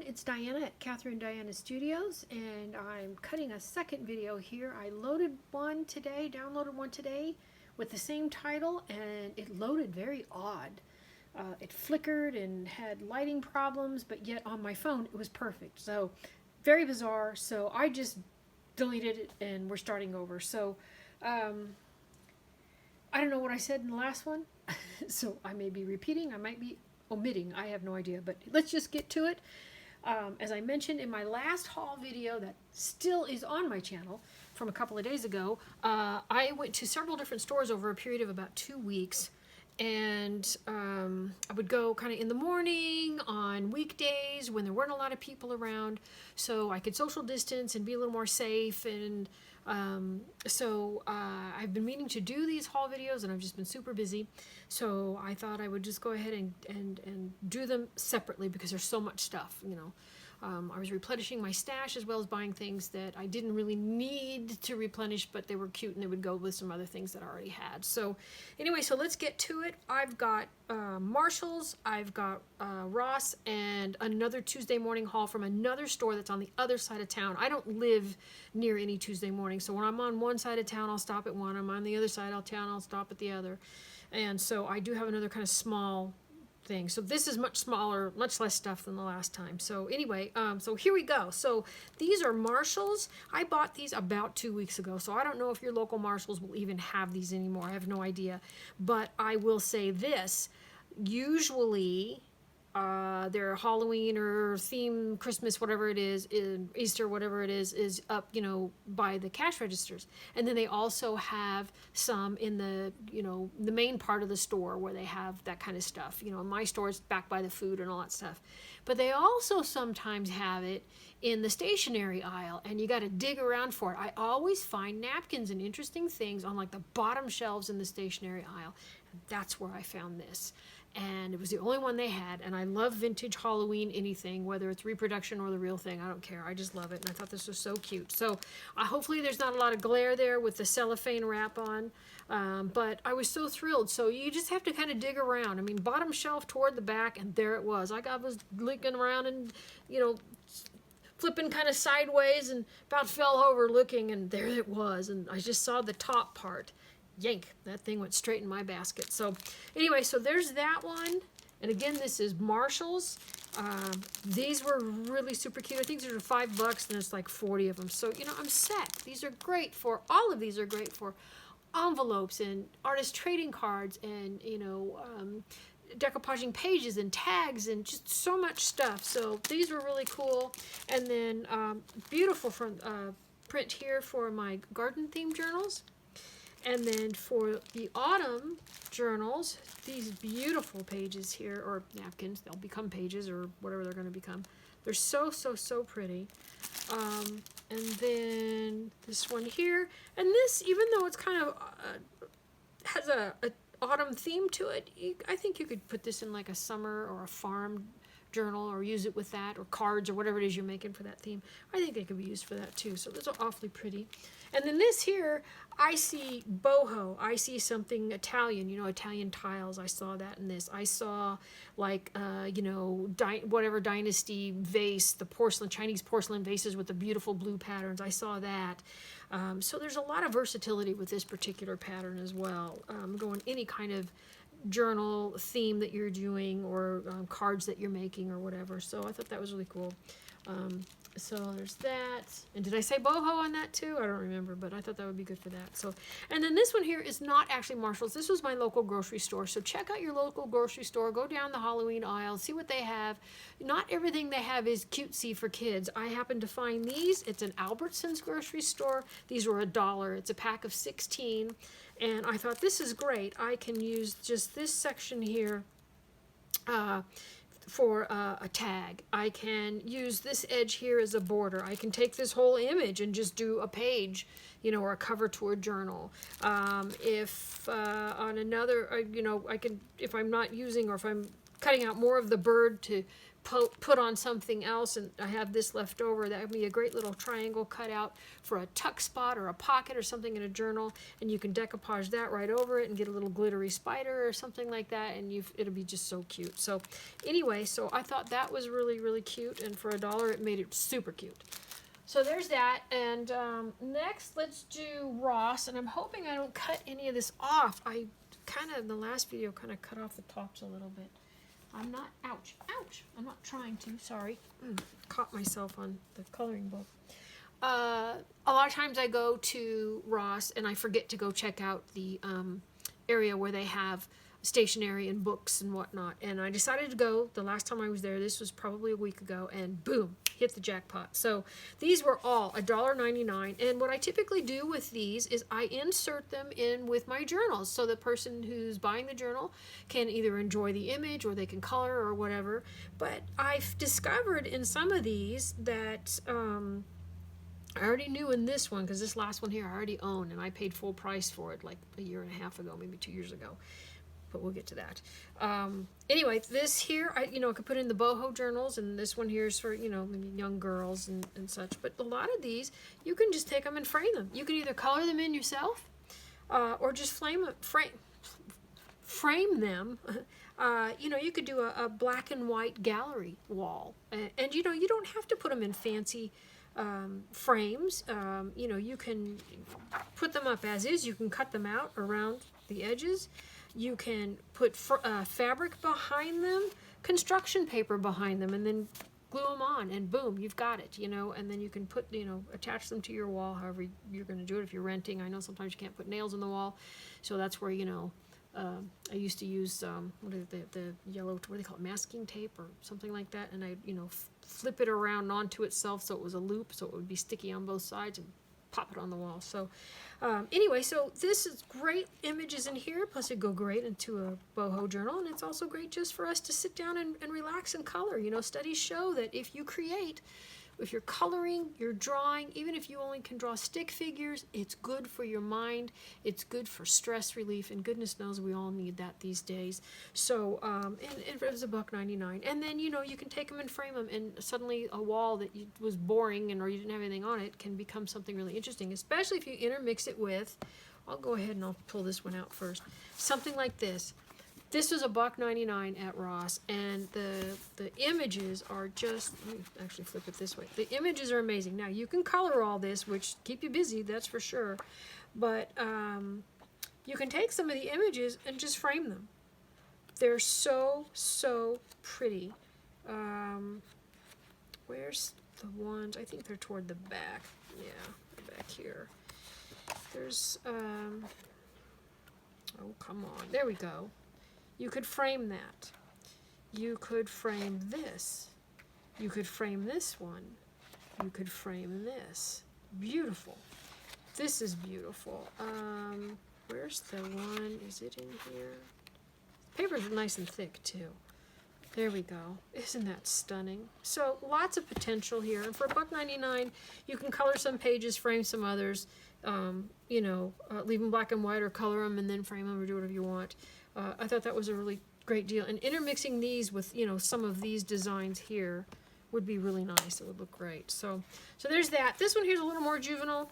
it's Diana at Catherine Diana Studios, and I'm cutting a second video here. I loaded one today, downloaded one today with the same title, and it loaded very odd. It flickered and had lighting problems, but yet on my phone it was perfect. So very bizarre. So I just deleted it and we're starting over. So I don't know what I said in the last one, so I may be repeating, I might be omitting, I have no idea, but let's just get to it. As I mentioned in my last haul video that still is on my channel from a couple of days ago, I went to several different stores over a period of about 2 weeks, and I would go kind of in the morning on weekdays when there weren't a lot of people around, so I could social distance and be a little more safe. And I've been meaning to do these haul videos, and I've just been super busy, so I thought I would just go ahead and do them separately because there's so much stuff, you know. I was replenishing my stash as well as buying things that I didn't really need to replenish, but they were cute and they would go with some other things that I already had. So anyway, so let's get to it. I've got Marshalls, I've got Ross, and another Tuesday morning haul from another store that's on the other side of town. I don't live near any Tuesday morning, so when I'm on one side of town, I'll stop at one. I'm on the other side of town, I'll stop at the other. And so I do have another kind of small thing. So this is much smaller, much less stuff than the last time. So anyway, so here we go. So these are Marshalls. I bought these about 2 weeks ago, so I don't know if your local Marshalls will even have these anymore. I have no idea. But I will say this, usually their Halloween or theme, Christmas, whatever it is, Easter, whatever it is up, you know, by the cash registers. And then they also have some in the, you know, the main part of the store where they have that kind of stuff. You know, my store is back by the food and all that stuff. But they also sometimes have it in the stationery aisle, and you got to dig around for it. I always find napkins and interesting things on like the bottom shelves in the stationery aisle. And that's where I found this. And it was the only one they had, and I love vintage Halloween anything, whether it's reproduction or the real thing. I don't care. I just love it, and I thought this was so cute. So hopefully there's not a lot of glare there with the cellophane wrap on, but I was so thrilled. So you just have to kind of dig around. I mean, bottom shelf toward the back, and there it was. I was looking around and, you know, flipping kind of sideways and about fell over looking, and there it was, and I just saw the top part. Yank, that thing went straight in my basket. So anyway, so there's that one. And again, this is Marshalls. These were really super cute. I think these are $5 and there's like 40 of them. So, you know, I'm set. These are great for, all of these are great for envelopes and artist trading cards and, you know, decoupaging pages and tags and just so much stuff. So these were really cool. And then beautiful from print here for my garden themed journals. And then for the autumn journals, these beautiful pages here, or napkins, they'll become pages or whatever they're going to become. They're so, so, so pretty. And then this one here. And this, even though it's kind of has a autumn theme to it, I think you could put this in like a summer or a farm journal or use it with that, or cards or whatever it is you're making for that theme. I think they could be used for that too. So those are awfully pretty. And then this here, I see boho. I see something Italian, you know, Italian tiles. I saw that in this. I saw like, you know, whatever dynasty vase, the porcelain, Chinese porcelain vases with the beautiful blue patterns. I saw that. So there's a lot of versatility with this particular pattern as well. Going any kind of journal theme that you're doing, or cards that you're making or whatever. So I thought that was really cool. So there's that. And did I say boho on that too? I don't remember, but I thought that would be good for that. So, and then this one here is not actually Marshalls. This was my local grocery store. So check out your local grocery store. Go down the Halloween aisle, see what they have. Not everything they have is cutesy for kids. I happened to find these. It's an Albertsons grocery store. These were $1. It's a pack of 16. And I thought, this is great. I can use just this section here for a tag. I can use this edge here as a border. I can take this whole image and just do a page, you know, or a cover to a journal. If on another, you know, I can, if I'm not using, or if I'm cutting out more of the bird to put on something else, and I have this left over. That would be a great little triangle cut out for a tuck spot or a pocket or something in a journal, and you can decoupage that right over it and get a little glittery spider or something like that, and it'll be just so cute. So anyway, so I thought that was really, really cute, and for $1 it made it super cute. So there's that, and next let's do Ross, and I'm hoping I don't cut any of this off. I kind of, in the last video, kind of cut off the tops a little bit. I'm not, ouch, I'm not trying to, sorry. Caught myself on the coloring book. A lot of times I go to Ross and I forget to go check out the area where they have stationery and books and whatnot. And I decided to go the last time I was there. This was probably a week ago, and boom, hit the jackpot. So these were all $1.99. And what I typically do with these is I insert them in with my journals, so the person who's buying the journal can either enjoy the image or they can color or whatever. But I've discovered in some of these that I already knew in this one, because this last one here I already own, and I paid full price for it like a year and a half ago, maybe 2 years ago. But we'll get to that. Anyway, this here, I could put in the boho journals, and this one here is for, maybe young girls and such. But a lot of these, you can just take them and frame them. You can either color them in yourself, or just frame them. You could do a black and white gallery wall. And you don't have to put them in fancy frames. You can put them up as is. You can cut them out around the edges. You can put fabric behind them, construction paper behind them, and then glue them on, and boom, you've got it, and then you can put, attach them to your wall, however you're going to do it. If you're renting, I know sometimes you can't put nails in the wall, so that's where, I used to use, the yellow, what do they call it, masking tape or something like that, and I, flip it around onto itself so it was a loop, so it would be sticky on both sides, and pop it on the wall. So anyway, so this is great images in here, plus it'd go great into a boho journal, and it's also great just for us to sit down and relax and color. Studies show that if you're coloring, you're drawing, even if you only can draw stick figures, it's good for your mind, it's good for stress relief, and goodness knows we all need that these days. So, and it was $1.99. And then, you can take them and frame them, and suddenly a wall that was boring or you didn't have anything on it can become something really interesting, especially if you intermix it with, I'll go ahead and I'll pull this one out first, something like this. This was $1.99 at Ross, and the images are just, let me actually flip it this way. The images are amazing. Now, you can color all this, which keep you busy, that's for sure, but you can take some of the images and just frame them. They're so, so pretty. Where's the ones? I think they're toward the back. Yeah, they're back here. There's, oh, come on. There we go. You could frame that. You could frame this. You could frame this one. You could frame this. Beautiful. This is beautiful. Where's the one? Is it in here? Paper's nice and thick too. There we go. Isn't that stunning? So lots of potential here. And for $1.99, you can color some pages, frame some others, leave them black and white or color them and then frame them or do whatever you want. I thought that was a really great deal. And intermixing these with, some of these designs here would be really nice. It would look great. So there's that. This one here's a little more juvenile.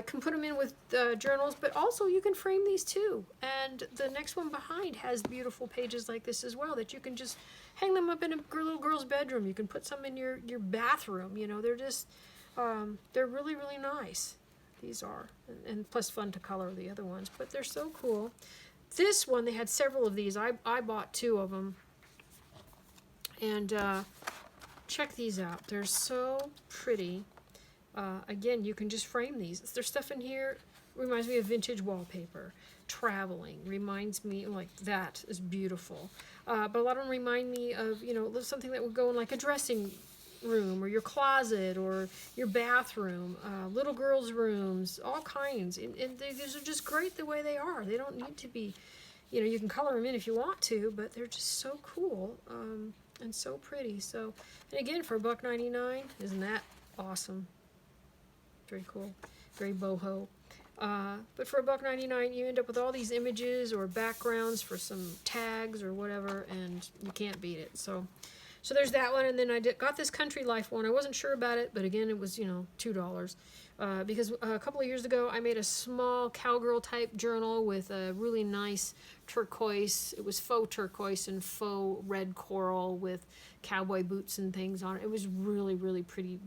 Can put them in with journals, but also you can frame these too. And the next one behind has beautiful pages like this as well that you can just hang them up in a little girl's bedroom. You can put some in your bathroom. They're just, they're really, really nice. These are, and plus fun to color the other ones, but they're so cool. This one, they had several of these. I bought 2 of them. And check these out. They're so pretty. Again, you can just frame these. There's stuff in here, reminds me of vintage wallpaper. Traveling reminds me, like, that is beautiful. But a lot of them remind me of, something that would go in like a dressing room or your closet or your bathroom, little girls' rooms, all kinds. And these are just great the way they are. They don't need to be, you can color them in if you want to, but they're just so cool and so pretty. So, and again, for $1.99, isn't that awesome? Very cool. Very boho. But for $1.99, you end up with all these images or backgrounds for some tags or whatever, and you can't beat it. So there's that one, and then got this Country Life one. I wasn't sure about it, but again, it was, $2. Because a couple of years ago, I made a small cowgirl type journal with a really nice turquoise. It was faux turquoise and faux red coral with cowboy boots and things on it. It was really, really pretty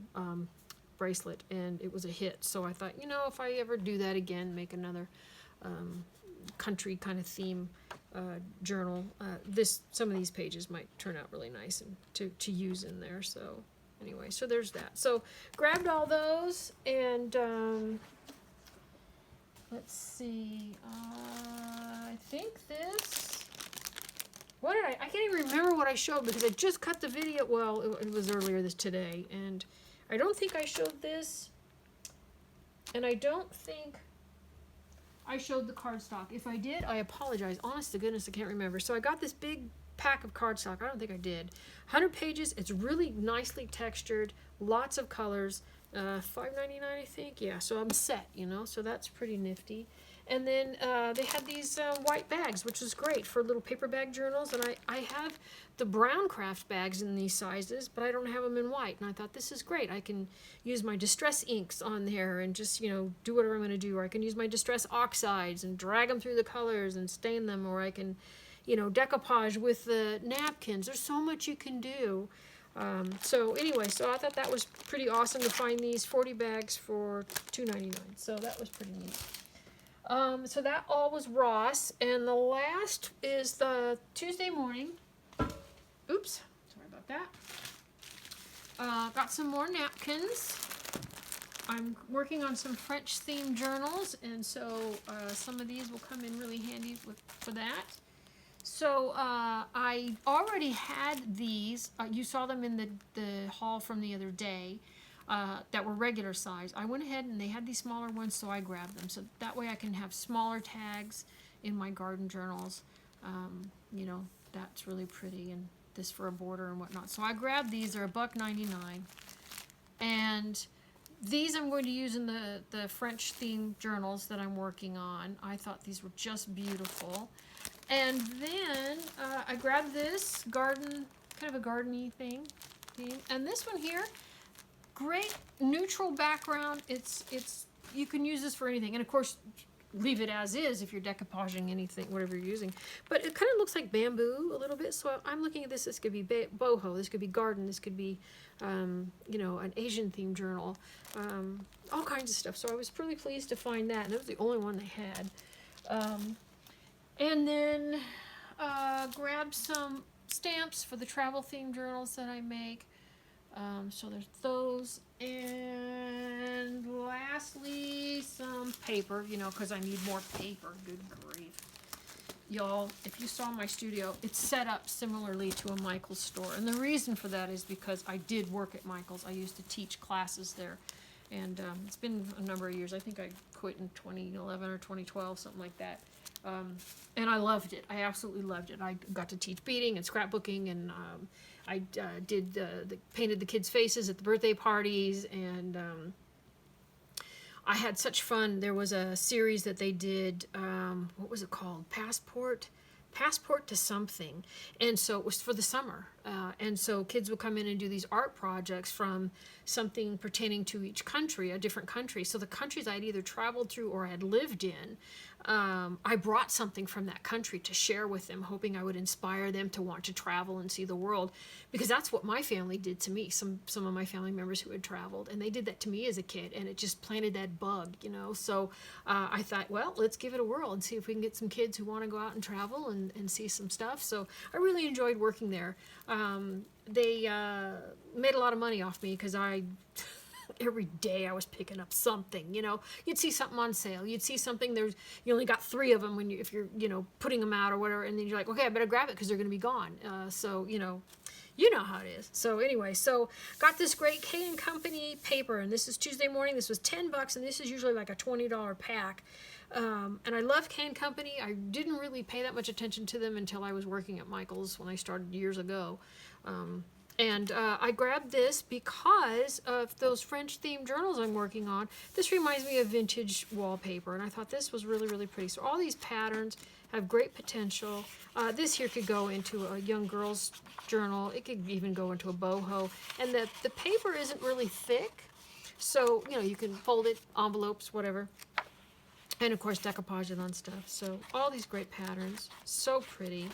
bracelet, and it was a hit. So I thought, if I ever do that again, make another country kind of theme journal. Some of these pages might turn out really nice and to use in there. So anyway, so there's that. So grabbed all those, and let's see. I think this. What did I can't even remember what I showed because I just cut the video. Well, it was earlier today, and I don't think I showed this, and I don't think I showed the cardstock. If I did, I apologize. Honest to goodness, I can't remember. So I got this big pack of cardstock. I don't think I did. 100 pages. It's really nicely textured. Lots of colors. $5.99, I think. Yeah, so I'm set, so that's pretty nifty. And then they had these white bags, which is great for little paper bag journals. And I have the brown craft bags in these sizes, but I don't have them in white. And I thought, this is great. I can use my distress inks on there and just, do whatever I'm going to do. Or I can use my distress oxides and drag them through the colors and stain them. Or I can, decoupage with the napkins. There's so much you can do. So anyway, so I thought that was pretty awesome to find these 40 bags for $2.99. So that was pretty neat. So that all was Ross, and the last is the Tuesday morning. Oops, sorry about that. Got some more napkins. I'm working on some French themed journals, and so some of these will come in really handy for that. So I already had these. You saw them in the haul from the other day. That were regular size. I went ahead and they had these smaller ones, so I grabbed them. So that way I can have smaller tags in my garden journals. That's really pretty, and this for a border and whatnot. So I grabbed these. They're $1.99, and these I'm going to use in the French themed journals that I'm working on. I thought these were just beautiful. And then I grabbed this garden, kind of a garden-y theme, and this one here. Great neutral background. It's you can use this for anything, and of course leave it as is if you're decoupaging anything, whatever you're using. But it kind of looks like bamboo a little bit. So I'm looking at this. This could be boho. This could be garden. This could be an Asian themed journal. All kinds of stuff. So I was pretty pleased to find that, and that was the only one they had. And then grabbed some stamps for the travel themed journals that I make. So there's those, and lastly some paper, because I need more paper. Good grief. Y'all, if you saw my studio, it's set up similarly to a Michaels store, and the reason for that is because I did work at Michaels. I used to teach classes there, and it's been a number of years. I think I quit in 2011 or 2012, something like that. And I loved it. I absolutely loved it. I got to teach beading and scrapbooking, and I painted the kids' faces at the birthday parties, and I had such fun. There was a series that they did, what was it called? Passport to something. And so it was for the summer. And so kids would come in and do these art projects from something pertaining to each country, a different country. So the countries I'd either traveled through or had lived in, I brought something from that country to share with them, hoping I would inspire them to want to travel and see the world, because that's what my family did to me. Some of my family members who had traveled, and they did that to me as a kid, and it just planted that bug, So I thought, well, let's give it a whirl and see if we can get some kids who want to go out and travel and see some stuff. So I really enjoyed working there. They made a lot of money off me because every day I was picking up something, You'd see something on sale. You'd see something, you only got 3 of them if you're, putting them out or whatever, and then you're like, okay, I better grab it because they're going to be gone. So, you know how it is. So anyway, got this great K & Company paper, and this is Tuesday morning. This was $10, and this is usually like a $20 pack. And I love K & Company. I didn't really pay that much attention to them until I was working at Michaels when I started years ago. And I grabbed this because of those French themed journals I'm working on. This reminds me of vintage wallpaper, and I thought this was really, really pretty. So all these patterns have great potential. This here could go into a young girl's journal. It could even go into a boho. And the paper isn't really thick, so you can fold it, envelopes, whatever. And of course decoupage it on stuff. So all these great patterns, so pretty.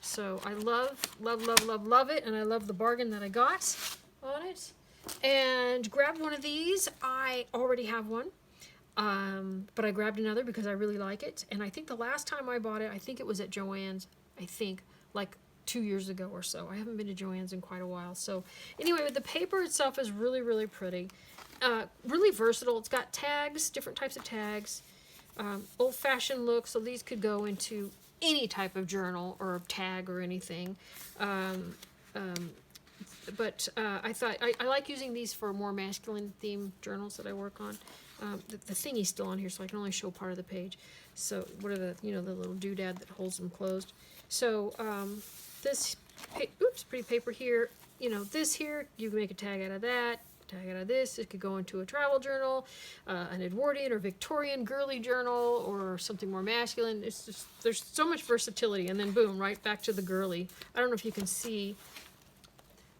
So I love, love, love, love, love it, and I love the bargain that I got on it. And grabbed one of these. I already have one, but I grabbed another because I really like it. And I think the last time I bought it, I think it was at Joann's, I think, like 2 years ago or so. I haven't been to Joann's in quite a while. So anyway, the paper itself is really, really pretty. Really versatile. It's got tags, different types of tags. Old-fashioned look, so these could go into any type of journal or tag or anything. But I thought I like using these for more masculine themed journals that I work on. The thingy's still on here, so I can only show part of the page. So what are the the little doodad that holds them closed. So this pretty paper here. This here you can make a tag out of that. Tag out of this. It could go into a travel journal, an Edwardian or Victorian girly journal, or something more masculine. It's just, there's so much versatility, and then boom, right back to the girly. I don't know if you can see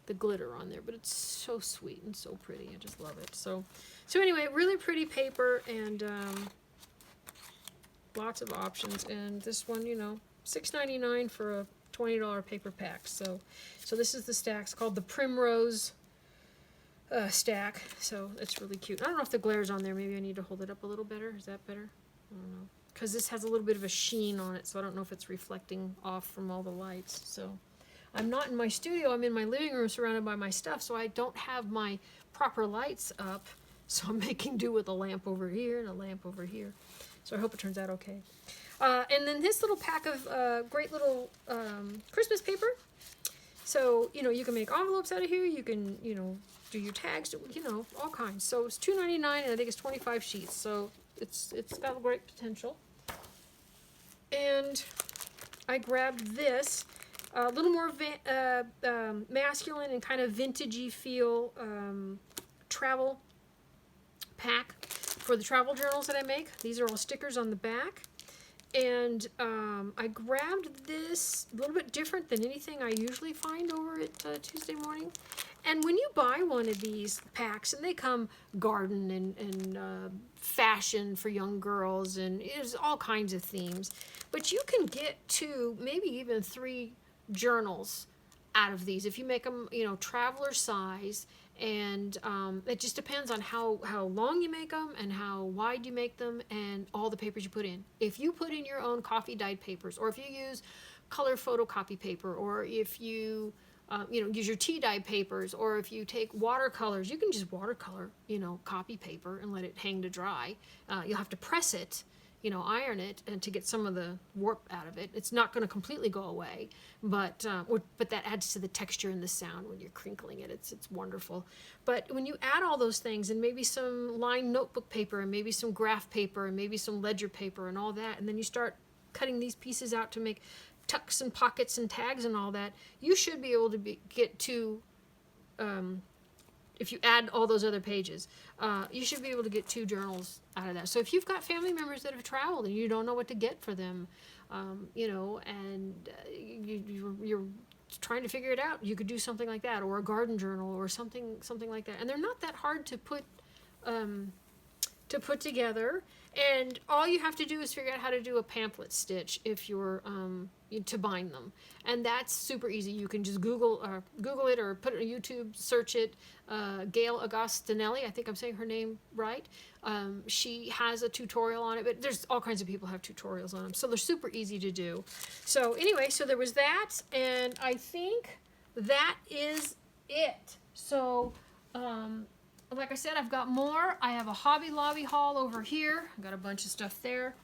the glitter on there, but it's so sweet and so pretty. I just love it. So anyway, really pretty paper, and lots of options. And this one, $6.99 for a $20 paper pack. So this is the stack. It's called the Primrose stack, so it's really cute. I don't know if the glare's on there. Maybe I need to hold it up a little better. Is that better? I don't know. Because this has a little bit of a sheen on it, so I don't know if it's reflecting off from all the lights. So I'm not in my studio. I'm in my living room surrounded by my stuff, so I don't have my proper lights up. So I'm making do with a lamp over here and a lamp over here. So I hope it turns out okay. And then this little pack of great little Christmas paper. So, you can make envelopes out of here. You can, do your tags, all kinds. So it's $2.99, and I think it's 25 sheets. So it's got great potential. And I grabbed this, a little more masculine and kind of vintagey feel travel pack for the travel journals that I make. These are all stickers on the back. And I grabbed this a little bit different than anything I usually find over at Tuesday Morning. And when you buy one of these packs, and they come garden and fashion for young girls, and there's all kinds of themes, but you can get 2, maybe even 3 journals out of these if you make them, traveler size. And it just depends on how long you make them and how wide you make them and all the papers you put in. If you put in your own coffee dyed papers, or if you use color photocopy paper, or if you use your tea dye papers, or if you take watercolors, you can just watercolor, copy paper and let it hang to dry. You'll have to press it, iron it, and to get some of the warp out of it. It's not going to completely go away, but that adds to the texture and the sound when you're crinkling it. It's wonderful. But when you add all those things, and maybe some lined notebook paper, and maybe some graph paper, and maybe some ledger paper, and all that, and then you start cutting these pieces out to make tucks and pockets and tags and all that, you should be able to get to, if you add all those other pages, you should be able to get 2 journals out of that. So if you've got family members that have traveled and you don't know what to get for them, and you're trying to figure it out, you could do something like that, or a garden journal, or something like that. And they're not that hard to put together. And all you have to do is figure out how to do a pamphlet stitch if you're to bind them, and that's super easy. You can just Google it, or put it on YouTube, search it. Gail Agostinelli, I think I'm saying her name right. She has a tutorial on it, but there's all kinds of people who have tutorials on them, so they're super easy to do. So anyway, so there was that, and I think that is it. So like I said, I've got more. I have a Hobby Lobby haul over here. I've got a bunch of stuff there.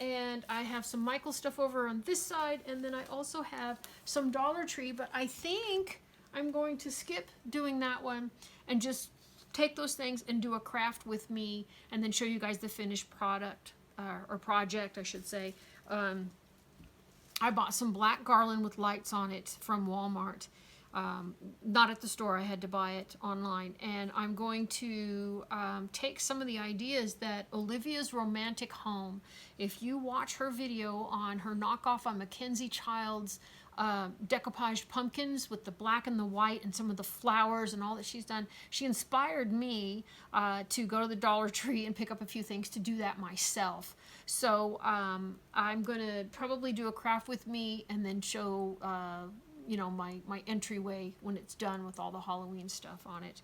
And I have some Michael stuff over on this side, and then I also have some Dollar Tree, but I think I'm going to skip doing that one and just take those things and do a craft with me, and then show you guys the finished product, or project, I should say. I bought some black garland with lights on it from Walmart. not at the store. I had to buy it online. And I'm going to take some of the ideas that Olivia's Romantic Home, if you watch her video on her knockoff on Mackenzie Child's decoupaged pumpkins with the black and the white and some of the flowers and all that she's done, she inspired me to go to the Dollar Tree and pick up a few things to do that myself. So I'm going to probably do a craft with me and then show you know, my entryway when it's done with all the Halloween stuff on it.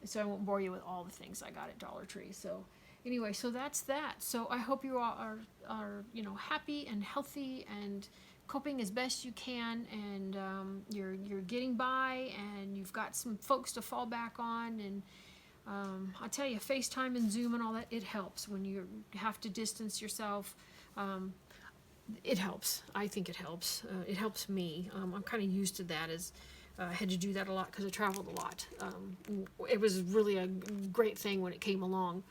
So I won't bore you with all the things I got at Dollar Tree. So anyway, so that's that. So I hope you all are you know, happy and healthy and coping as best you can, and you're getting by, and you've got some folks to fall back on. And I'll tell you, FaceTime and Zoom and all that, it helps when you have to distance yourself. It helps. I think it helps. It helps me. I'm kind of used to that, as I had to do that a lot because I traveled a lot. It was really a great thing when it came along,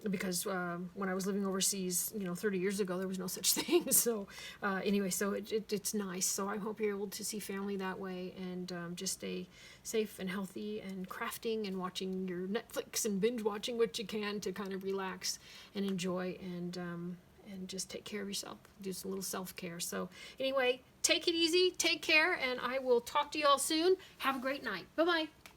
because when I was living overseas, you know, 30 years ago, there was no such thing. So anyway, so it's nice. So I hope you're able to see family that way, and just stay safe and healthy, and crafting and watching your Netflix and binge watching what you can to kind of relax and enjoy, and just take care of yourself. Do some little self-care. So anyway, take it easy, take care, and I will talk to you all soon. Have a great night. Bye-bye.